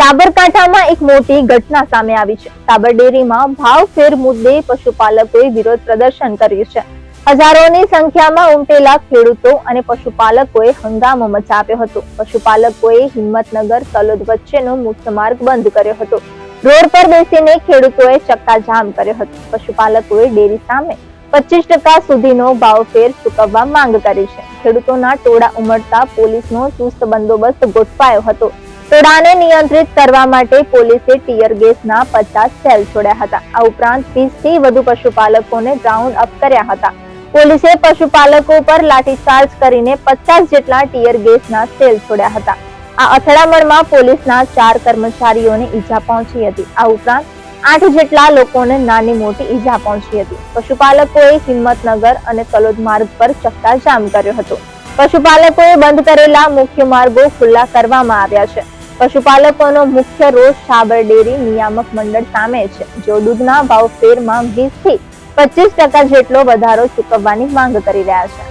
સાબરકાંઠામાં એક મોટી ઘટના સામે આવી છે। સાબર ડેરીમાં ભાવફેર મુદ્દે પશુપાલકોએ વિરોધ પ્રદર્શન કર્યું છે। હજારોની સંખ્યામાં ઉમટેલા ખેડૂતો અને પશુપાલકોએ હંગામો મચાવ્યો હતો। પશુપાલકોએ હિંમતનગર તલોદ વચ્ચેનો મુખ્ય માર્ગ બંધ કર્યો હતો। રોડ પર બેસીને ખેડૂતોએ ચક્કાજામ કર્યો હતો। પશુપાલકોએ ડેરી સામે 25% સુધીનો ભાવફેર ચૂકવવા માંગ કરી છે। ખેડૂતોના ટોળા ઉમટતા પોલીસનો ચુસ્ત બંદોબસ્ત ગોઠવાયો હતો। ટોળાને નિયંત્રિત કરવા માટે પોલીસે ટીયર ગેસના 50 સેલ છોડ્યા હતા। આ ઉપરાંત 30 થી વધુ પશુપાલકોને રાઉન્ડ અપ કર્યા હતા। પોલીસે પશુપાલકો પર લાઠીચાર્જ કરીને 50 જેટલા ટીયર ગેસના સેલ છોડ્યા હતા। આ અથડામણમાં પોલીસના 4 કર્મચારીઓને ઈજા પહોંચી હતી। આ ઉપરાંત 8 જેટલા લોકોને નાની મોટી ઈજા પહોંચી હતી। પશુપાલકોએ હિંમતનગર અને તલોદ માર્ગ પર ચક્કાજામ કર્યો હતો। પશુપાલકોએ બંધ કરેલા મુખ્ય માર્ગો ખુલ્લા કરવામાં આવ્યા છે। પશુપાલકોનો મુખ્ય રોષ સાબર ડેરી નિયામક મંડળ સામે છે, જેઓ દૂધના ભાવફેરમાં 20 થી 25% જેટલો વધારો ચૂકવવાની માંગ કરી રહ્યા છે।